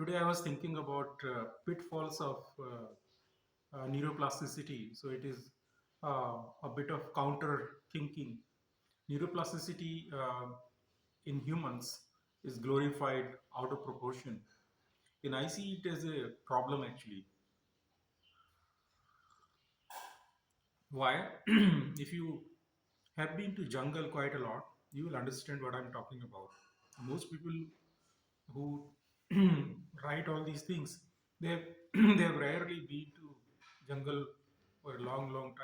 Today I was thinking about pitfalls of neuroplasticity. So it is a bit of counter thinking. Neuroplasticity in humans is glorified out of proportion. And I see it as a problem actually. Why? If you have been to jungle quite a lot, you will understand what I'm talking about. Most people who write all these things, they have, they have rarely been to jungle for a long, long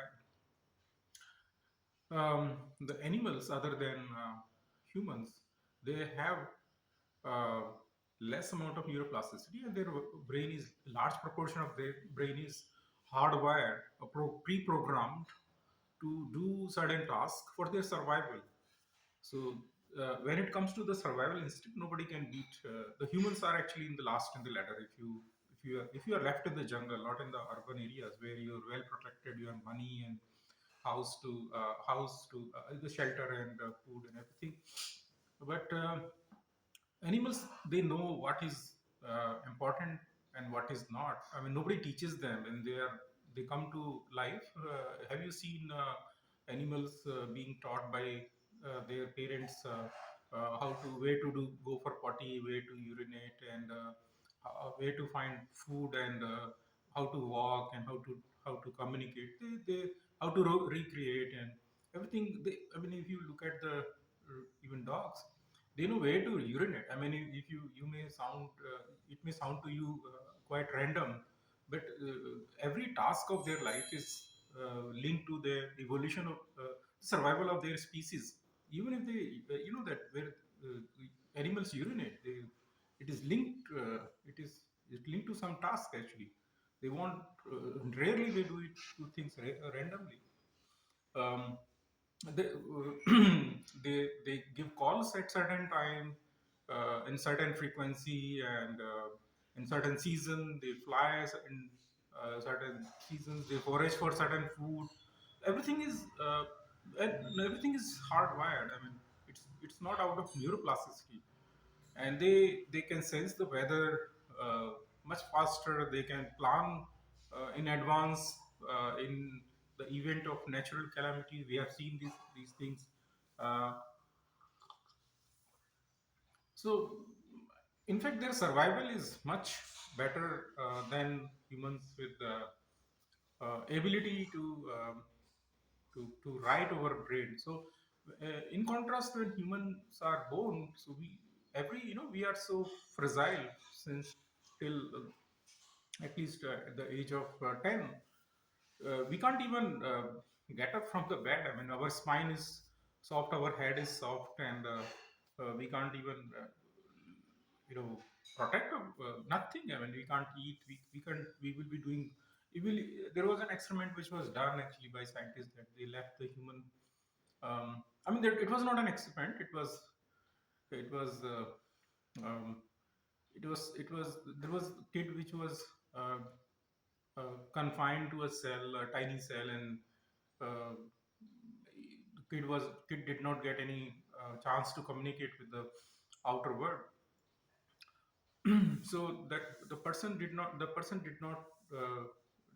time. The animals, other than humans, they have uh, less amount of neuroplasticity, and their brain is large proportion of their brain is hardwired, pre-programmed to do certain tasks for their survival. So when it comes to the survival instinct, nobody can beat. The humans are actually in the last in the ladder. If you are left in the jungle, not in the urban areas where you're well protected, you have money and house to the shelter and food and everything. But animals, they know what is important and what is not. I mean, nobody teaches them when they come to life. Have you seen animals being taught by their parents how to where to do go for potty, where to urinate, and where to find food, and how to walk, and how to communicate, how to recreate and everything. I mean, if you look at the even dogs, they know where to urinate. I mean, if you may sound it may sound to you quite random, but every task of their life is linked to the evolution of survival of their species. Even if they that where animals urinate, it is linked it linked to some task actually. They want rarely they do it to things randomly. um, they, they give calls at certain time, in certain frequency, and in certain season they fly in certain seasons, they forage for certain food. Everything is and everything is hardwired. I mean, it's not out of neuroplasticity. And they can sense the weather much faster. They can plan in advance in the event of natural calamity. We have seen these things. uh, so in fact, their survival is much better than humans with the ability to write our brain. So, in contrast, when humans are born, so we are so fragile since till at least at the age of 10. We can't even get up from the bed. I mean, our spine is soft, our head is soft, and we can't even you know protect nothing. I mean, we can't eat. We will be doing. There was an experiment which was done actually by scientists, that they left the human. I mean, it was not an experiment. It was um, it was there was a kid which was confined to a cell, a tiny cell, and uh, kid did not get any chance to communicate with the outer world. So that the person did not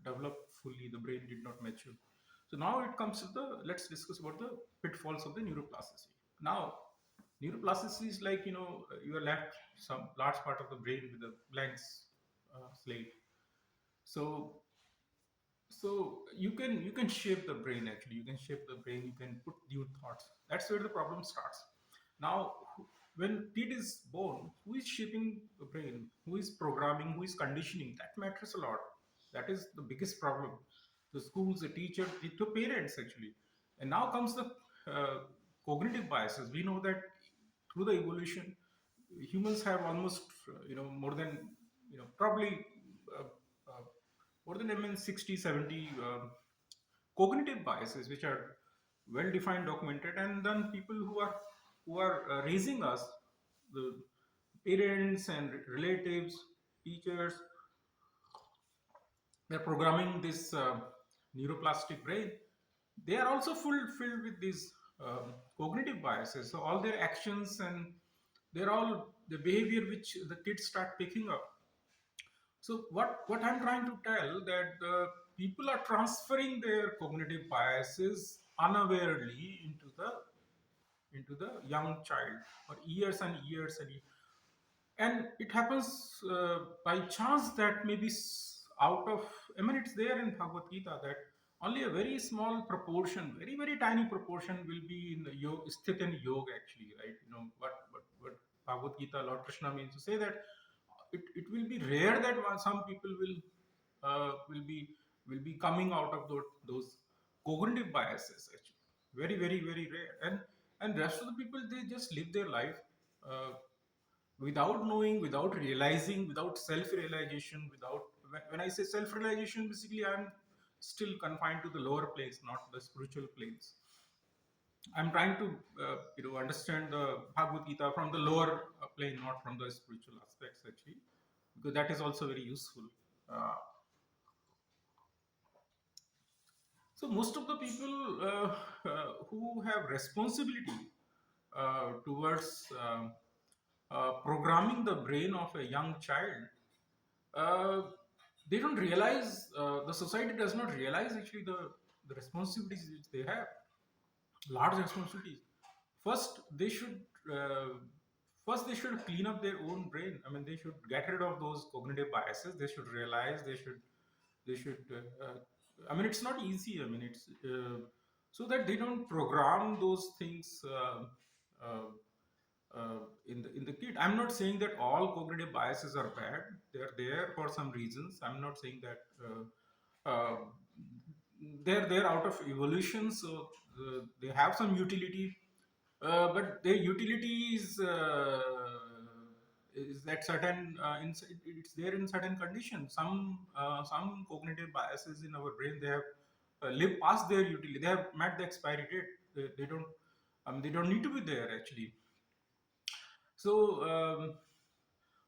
develop fully. The brain did not mature. So now it comes to the let's discuss about the pitfalls of the neuroplasticity. Now, neuroplasticity is like, you are left some large part of the brain with a blank slate. So you can shape the brain. Actually, you can shape the brain, you can put new thoughts. That's where the problem starts. Now, when kid is born, who is shaping the brain, who is programming, who is conditioning? That matters a lot. That is the biggest problem. The schools, the teacher, the parents actually. And now comes the cognitive biases. We know that through the evolution, humans have almost more than probably uh, uh, more than, I mean, 60, 70 cognitive biases which are well defined, documented. And then people who are raising us, the parents and relatives, teachers, they're programming this neuroplastic brain. They are also filled with these cognitive biases. So all their actions and they're all the behavior which the kids start picking up. So what I'm trying to tell that the people are transferring their cognitive biases unawarely into the young child for years and years and years. And it happens by chance that maybe out of, I mean, it's there in Bhagavad Gita that only a very small proportion, very very tiny proportion will be in the yoga, sthit in yoga actually, right? You know what Bhagavad Gita, Lord Krishna means to say that it will be rare that some people uh, will be will be coming out of those cognitive biases actually, very very very rare. And rest of the people, they just live their life uh, without knowing, without realizing, without self-realization, without, when I say self-realization, basically I'm still confined to the lower planes, not the spiritual planes. I'm trying to understand the Bhagavad Gita from the lower plane, not from the spiritual aspects actually, because that is also very useful. Uh, so most of the people who have responsibility towards programming the brain of a young child, uh, they don't realize, the society does not realize actually the responsibilities which they have, large responsibilities. First they should uh, first they should clean up their own brain. I mean, they should get rid of those cognitive biases. They should realize, they should I mean, it's not easy. I mean, it's so that they don't program those things uh, in the kid. I'm not saying that all cognitive biases are bad. They're there for some reasons. I'm not saying that they're there out of evolution, so they have some utility. But their utility is that certain it's there in certain conditions. Some cognitive biases in our brain, they have lived past their utility. They have met the expiry date. They don't they don't need to be there actually. So,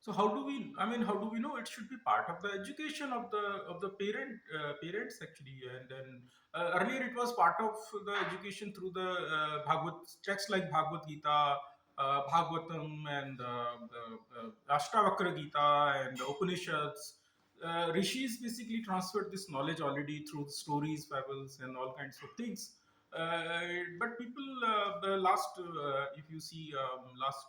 so how do we? I mean, how do we know? It should be part of the education of the parents actually. And then earlier it was part of the education through the Bhagavad texts like Bhagavad Gita, Bhagavatam, and the Ashtavakra Gita and the Upanishads. Rishis basically transferred this knowledge already through stories, fables, and all kinds of things. But people, the last, if you see, last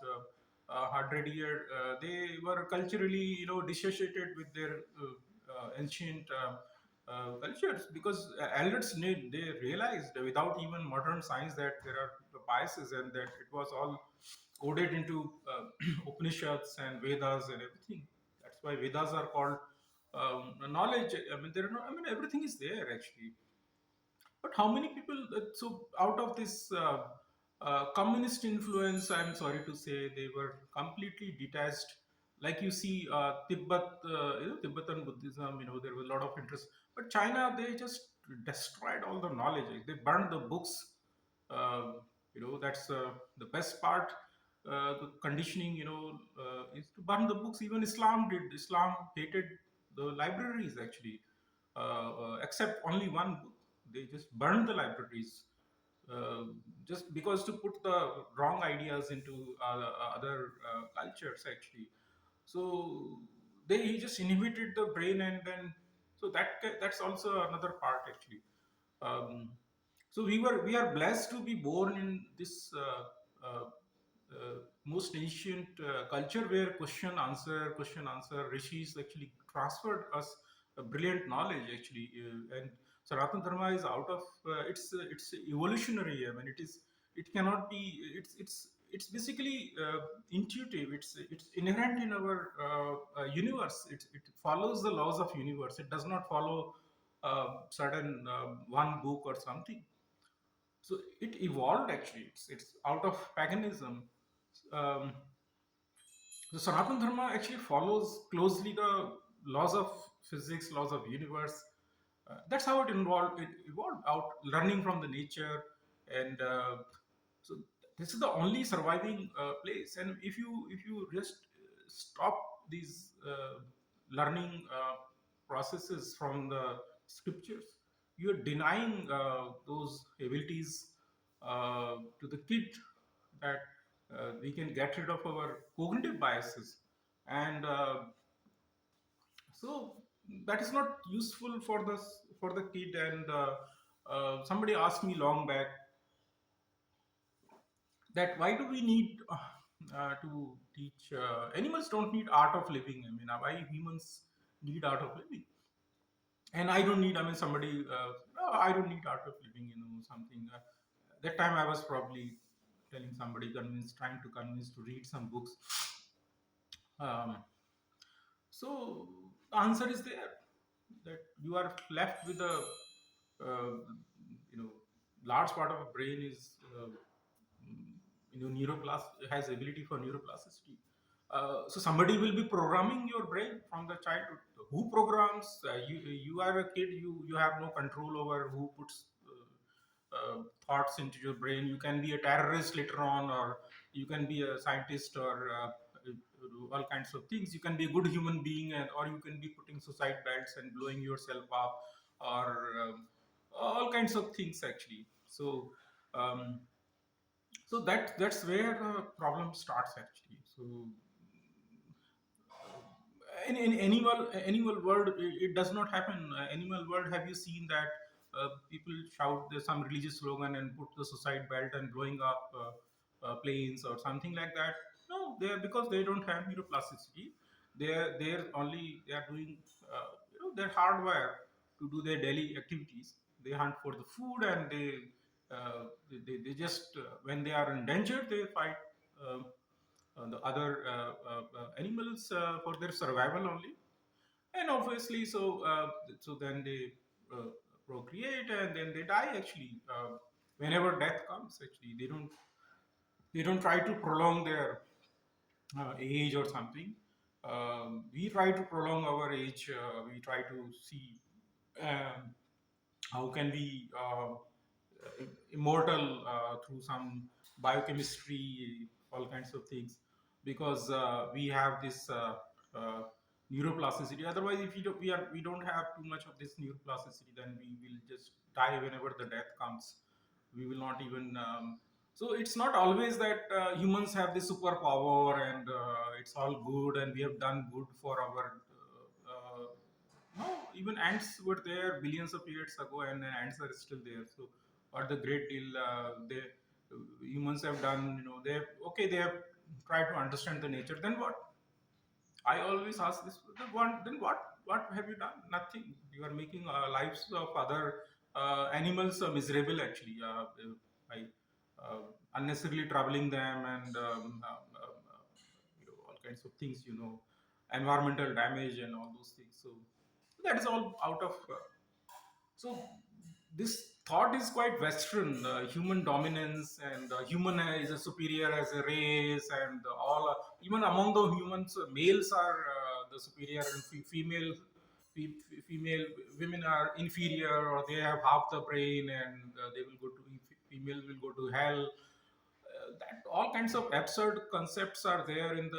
100 year, they were culturally, dissociated with their ancient cultures, because elders they realized without even modern science that there are biases, and that it was all coded into Upanishads and Vedas and everything. That's why Vedas are called knowledge. I mean, there are no, I mean, everything is there actually. But how many people? So out of this communist influence, I'm sorry to say, they were completely detached. Like you see, Tibet, Tibetan Buddhism. There was a lot of interest. But China, they just destroyed all the knowledge. They burned the books. Uh, that's the best part. The conditioning, is to burn the books. Even Islam did. Islam hated the libraries actually, except only one book. They just burned the libraries, uh, just because to put the wrong ideas into other cultures actually. So they just inhibited the brain, and then so that's also another part actually. um, so we are blessed to be born in this most ancient culture where question answer rishis actually transferred us a brilliant knowledge actually. And Sanatana Dharma is out of it's evolutionary. I mean, it cannot be, it's basically intuitive. It's inherent in our universe. It follows the laws of universe. It does not follow certain one book or something. So it evolved actually. It's out of paganism. Um, the Sanatana Dharma actually follows closely the laws of physics, laws of universe. That's how it evolved out, learning from the nature. And so this is the only surviving place. And if you just stop these learning processes from the scriptures, you're denying those abilities to the kid, that we can get rid of our cognitive biases. And So that is not useful for the kid. And somebody asked me long back that why do we need to teach animals don't need art of living. I mean, why humans need art of living? And I don't need, I mean, somebody no, I don't need art of living, something. That time I was probably telling somebody, trying to convince to read some books. um, so the answer is there, that you are left with a uh, you know large part of a brain is has ability for neuroplasticity. So somebody will be programming your brain from the childhood. Who programs? You are a kid. You have no control over who puts thoughts into your brain. You can be a terrorist later on, or you can be a scientist, or all kinds of things. You can be a good human being, or you can be putting suicide belts and blowing yourself up, or all kinds of things actually. Um, that's where the problem starts actually. So in animal world, it does not happen. Animal world, have you seen that people shout some religious slogan and put the suicide belt and blowing up planes or something like that? No, they are, because they don't have neuroplasticity. They are doing their hardware to do their daily activities. They hunt for the food, and they just when they are in danger, they fight the other animals for their survival only. And obviously, so then they uh, procreate, and then they die actually. Whenever death comes, actually they don't try to prolong their age or something. We try to prolong our age. We try to see um, how can we immortal through some biochemistry, all kinds of things, because we have this uh, neuroplasticity. Otherwise, if we don't have too much of this neuroplasticity, then we will just die whenever the death comes. We will not even so it's not always that humans have this superpower, and it's all good and we have done good for our no, even ants were there billions of years ago, and ants are still there. So, what the great deal they humans have done? They have, okay, they have tried to understand the nature. Then what? I always ask this: then what? What have you done? Nothing. You are making lives of other animals miserable. Actually, by unnecessarily troubling them, and all kinds of things. Environmental damage and all those things. So that is all out of so this thought is quite Western, human dominance, and human is a superior as a race, and all even among the humans, males are the superior, and female women are inferior, or they have half the brain, and they will go to female will go to hell. That all kinds of absurd concepts are there in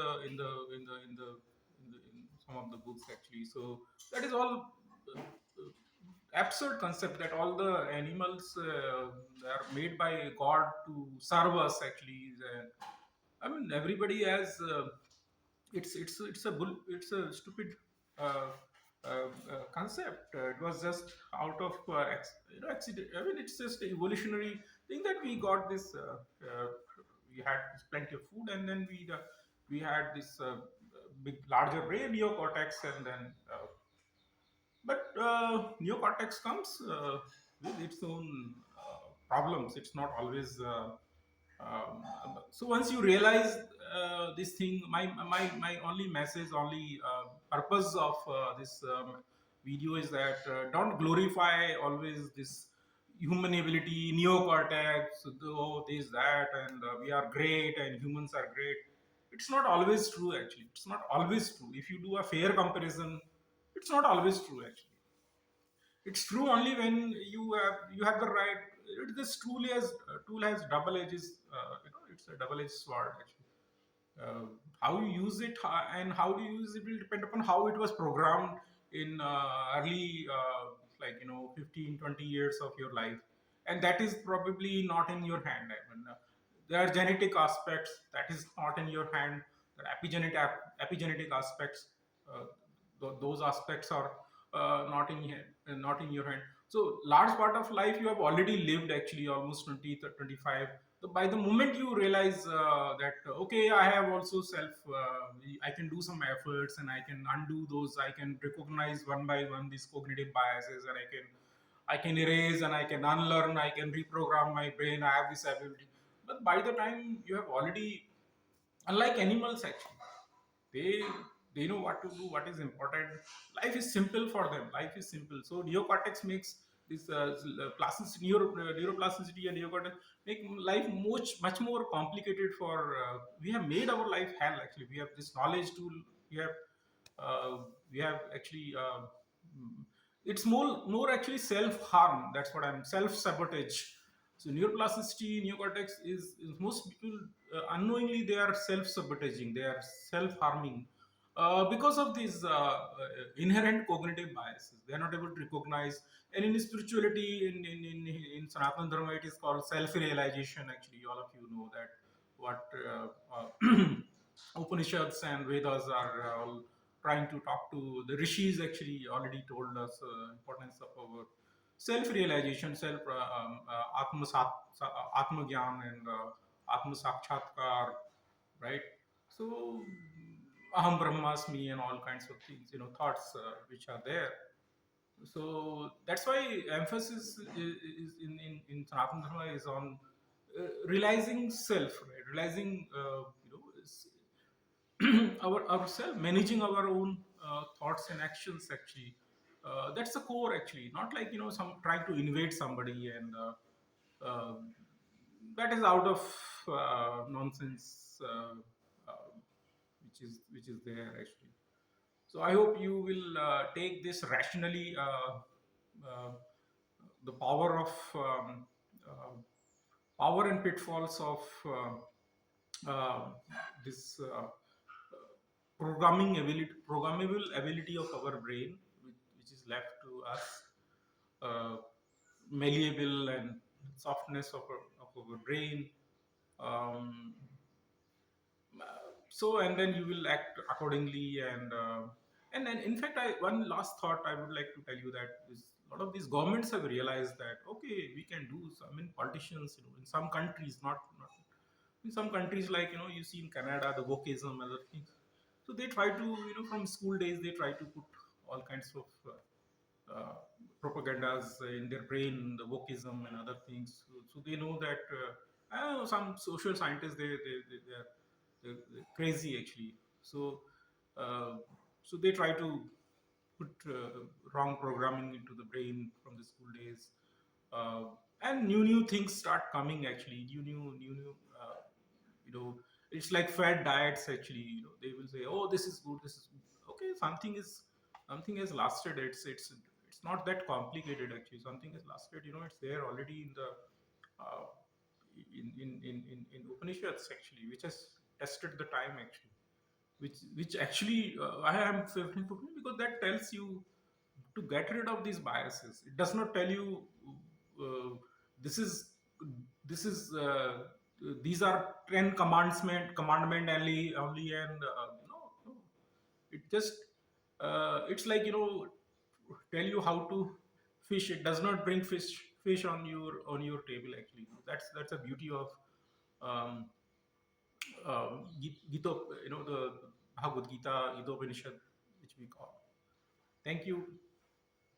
some of the books actually. So that is all absurd concept, that all the animals are made by God to serve us actually. I mean, everybody has it's a stupid uh, concept. It was just out of accident. I mean, it's just an evolutionary thing that we got this. We had plenty of food, and then we had this big larger brain, neocortex, and then but neocortex comes with its own problems. It's not always. So once you realize this thing, my only message, only purpose of this video is that don't glorify always this human ability, neocortex, oh this that, and we are great and humans are great. It's not always true actually. It's not always true. If you do a fair comparison, it's not always true actually. It's true only when you have the right. This tool has double edges. It's a double edged sword actually. uh, how you use it, and how do you use it will depend upon how it was programmed in early 15, 20 years of your life. And that is probably not in your hand. I mean, there are genetic aspects that is not in your hand. There are epigenetic aspects, uh, those aspects are not in your hand. So large part of life you have already lived, actually almost 20 to 25. So by the moment you realize that okay, I have also I can do some efforts and I can undo those, I can recognize one by one these cognitive biases, and I can erase and I can unlearn, I can reprogram my brain, I have this ability. But by the time you have already, unlike animals actually, they they know what to do, what is important. Life is simple for them, life is simple. So neocortex makes this neuroplasticity and neocortex make life much more complicated for we have made our life hell actually. We have this knowledge tool, we have uh, we have actually mm, it's more actually self harm. That's what I'm self sabotage. So neuroplasticity, neocortex is most people unknowingly they are self sabotaging, they are self harming because of these inherent cognitive biases. They are not able to recognize. And in spirituality, in Sanatana Dharma, it is called self realization. Actually, all of you know that what Upanishads and Vedas are all trying to talk to. The rishis actually already told us importance of our self-realization, atma gyan, and atma sakshatkar, right? So aham brahmasmi and all kinds of things, thoughts which are there. So that's why emphasis is in Sanatana Dharma is on realizing self, right? Realizing, ourself, managing our own thoughts and actions. Actually, that's the core. Actually, not like some trying to invade somebody, and that is out of nonsense, which is there actually. So I hope you will take this rationally. The power of power and pitfalls of this programmable ability of our brain, which is left to us, uh, malleable and softness of our brain. Um, so and then you will act accordingly, and then in fact, one last thought I would like to tell you that is a lot of these governments have realized that okay, we can do some. I mean, politicians, in some countries, not in some countries, like you see in Canada the wokeism and other things. So they try to, from school days they try to put all kinds of uh, propagandas in their brain, the wokeism and other things. So they know that I don't know, some social scientists, they're crazy actually. So uh, so they try to put wrong programming into the brain from the school days, uh, and new things start coming actually. New you know it's like fad diets actually. They will say, oh, this is good, this is good. Okay, something has lasted. It's not that complicated actually. Something has lasted, it's there already in the uh, in Upanishads actually, which has tested the time actually, which actually I am favorable to, because that tells you to get rid of these biases. It does not tell you uh, this is this is these are 10 commandment only, and no. It just it's like, tell you how to fish. It does not bring fish on your table actually. That's a beauty of um, Gita, the Bhagavad Gita, Gita Upanishad, which we call. Thank you.